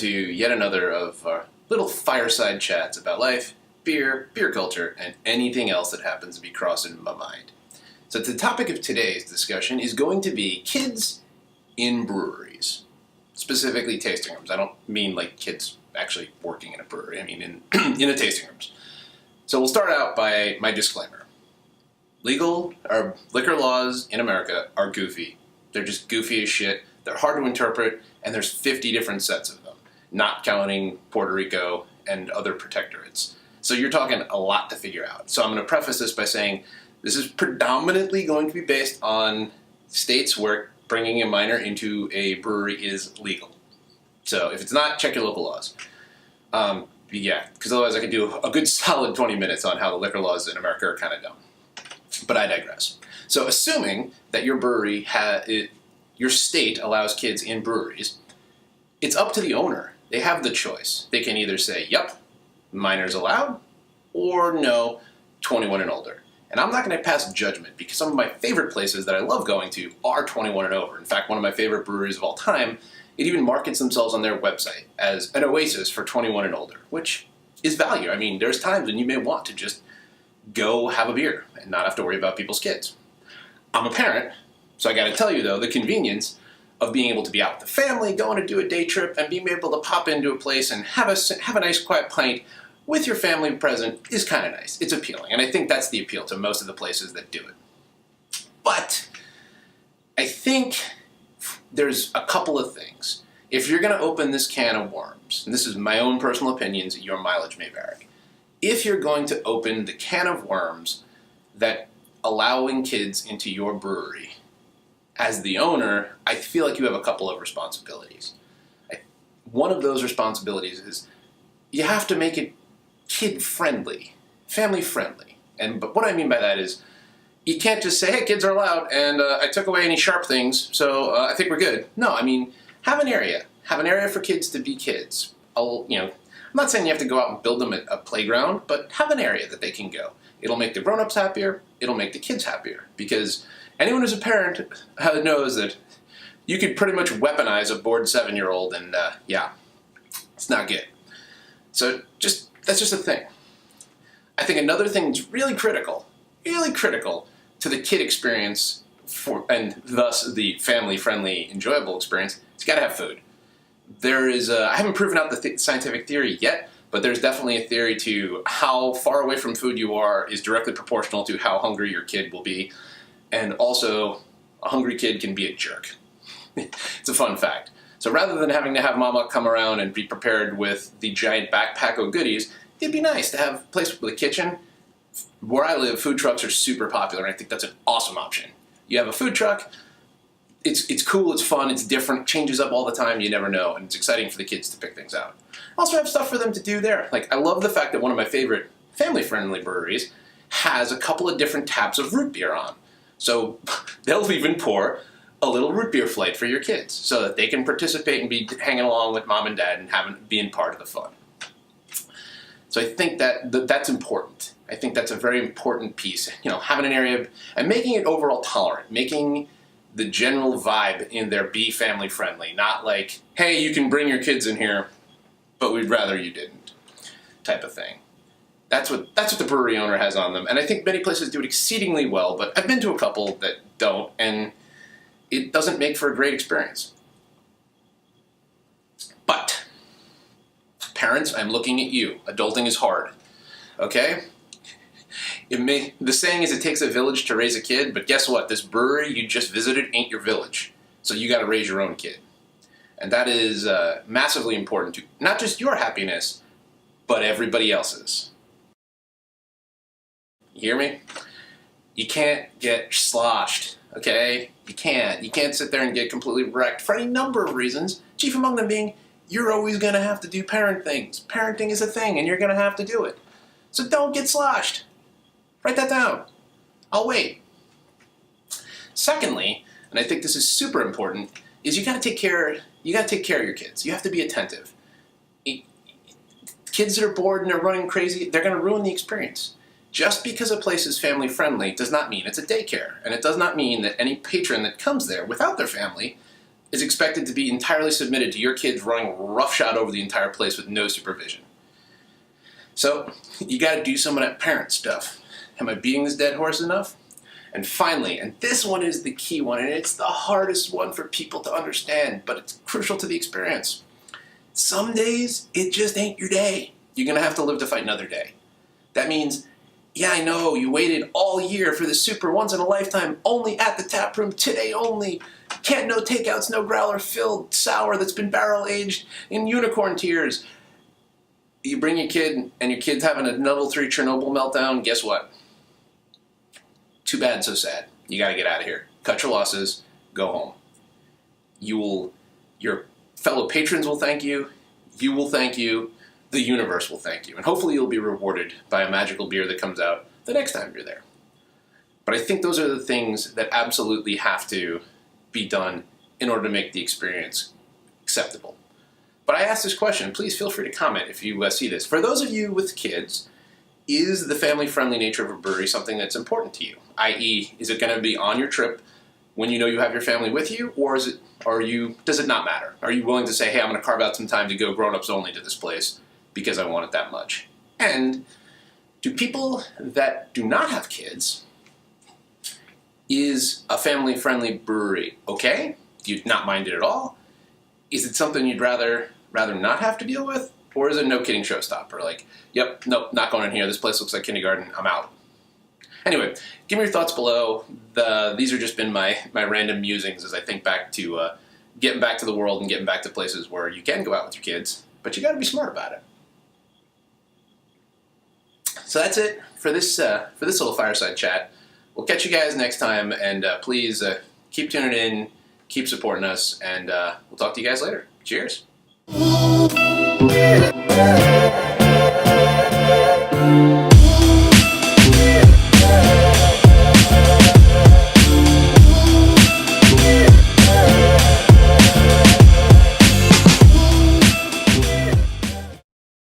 to yet another of our little fireside chats about life, beer culture, and anything else that happens to be crossing my mind. So the topic of today's discussion is going to be kids in breweries, specifically tasting rooms. I don't mean like kids actually working in a brewery, I mean in the tasting rooms. So we'll start out by my disclaimer. Liquor laws in America are goofy. They're just goofy as shit. They're hard to interpret, and there's 50 different sets of them, not counting Puerto Rico and other protectorates. So you're talking a lot to figure out. So I'm going to preface this by saying this is predominantly going to be based on states where bringing a minor into a brewery is legal. So if it's not, check your local laws. Because otherwise I could do a good solid 20 minutes on how the liquor laws in America are kind of dumb. But I digress. So assuming that your brewery your state allows kids in breweries, it's up to the owner. They have the choice. They can either say, yep, minors allowed, or no, 21 and older. And I'm not going to pass judgment because some of my favorite places that I love going to are 21 and over. In fact, one of my favorite breweries of all time, it even markets themselves on their website as an oasis for 21 and older, which is value. I mean, there's times when you may want to just go have a beer and not have to worry about people's kids. I'm a parent, so I got to tell you, though, the convenience of being able to be out with the family, going to do a day trip, and being able to pop into a place and have a nice quiet pint with your family present is kind of nice. It's appealing, and I think that's the appeal to most of the places that do it. But I think there's a couple of things. If you're going to open this can of worms, and this is my own personal opinions, your mileage may vary. If you're going to open the can of worms that allowing kids into your brewery, as the owner, I feel like you have a couple of responsibilities. One of those responsibilities is you have to make it kid-friendly, family-friendly. But what I mean by that is you can't just say, hey, kids are allowed, and I took away any sharp things, so I think we're good. No, I mean, have an area. Have an area for kids to be kids. I'm not saying you have to go out and build them a playground, but have an area that they can go. It'll make the grown-ups happier. It'll make the kids happier. Because anyone who's a parent knows that you could pretty much weaponize a bored 7-year-old, and it's not good. So that's just a thing. I think another thing that's really critical to the kid experience, and thus the family-friendly, enjoyable experience, is you gotta have food. There is, I haven't proven out the scientific theory yet, but there's definitely a theory to how far away from food you are is directly proportional to how hungry your kid will be. And also, a hungry kid can be a jerk. It's a fun fact. So rather than having to have mama come around and be prepared with the giant backpack of goodies, it'd be nice to have a place with a kitchen. Where I live, food trucks are super popular, and I think that's an awesome option. You have a food truck, it's cool, it's fun, it's different, changes up all the time, you never know, and it's exciting for the kids to pick things out. Also have stuff for them to do there. Like, I love the fact that one of my favorite family-friendly breweries has a couple of different taps of root beer on. So they'll even pour a little root beer flight for your kids so that they can participate and be hanging along with mom and dad and being part of the fun. So I think that's important. I think that's a very important piece. Having an area and making it overall tolerant, making the general vibe in there be family friendly, not like, hey, you can bring your kids in here, but we'd rather you didn't, type of thing. That's what the brewery owner has on them, and I think many places do it exceedingly well, but I've been to a couple that don't, and it doesn't make for a great experience. But, parents, I'm looking at you. Adulting is hard, okay? The saying is it takes a village to raise a kid, but guess what? This brewery you just visited ain't your village, so you gotta raise your own kid. And that is massively important to not just your happiness, but everybody else's. You hear me? You can't get sloshed, okay? You can't. You can't sit there and get completely wrecked for any number of reasons, chief among them being you're always going to have to do parent things. Parenting is a thing, and you're going to have to do it. So don't get sloshed. Write that down. I'll wait. Secondly, and I think this is super important, is you got to take care of your kids. You have to be attentive. Kids that are bored and are running crazy, they're going to ruin the experience. Just because a place is family friendly does not mean it's a daycare, and it does not mean that any patron that comes there without their family is expected to be entirely submitted to your kids running roughshod over the entire place with no supervision. So, you gotta do some of that parent stuff. Am I beating this dead horse enough? And finally, and this one is the key one, and it's the hardest one for people to understand, but it's crucial to the experience. Some days, it just ain't your day. You're gonna have to live to fight another day. That means, yeah, I know, you waited all year for the super once in a lifetime, only at the tap room, today only. Can't no takeouts, no growler filled sour that's been barrel aged in unicorn tears. You bring your kid and your kid's having a level 3 Chernobyl meltdown, guess what? Too bad, so sad. You gotta get out of here. Cut your losses, go home. Your fellow patrons will thank you will thank you, the universe will thank you, and hopefully you'll be rewarded by a magical beer that comes out the next time you're there. But I think those are the things that absolutely have to be done in order to make the experience acceptable. But I asked this question, please feel free to comment if you see this. For those of you with kids, is the family-friendly nature of a brewery something that's important to you? I.e., is it going to be on your trip when you know you have your family with you, or does it not matter? Are you willing to say, hey, I'm going to carve out some time to go grown-ups only to this place because I want it that much? And do people that do not have kids, is a family-friendly brewery okay? Do you not mind it at all? Is it something you'd rather not have to deal with? Or is it a no-kidding showstopper? Like, yep, nope, not going in here. This place looks like kindergarten. I'm out. Anyway, give me your thoughts below. These have just been my random musings as I think back to getting back to the world and getting back to places where you can go out with your kids, but you got to be smart about it. So that's it for this little fireside chat. We'll catch you guys next time, and please keep tuning in, keep supporting us, and we'll talk to you guys later. Cheers.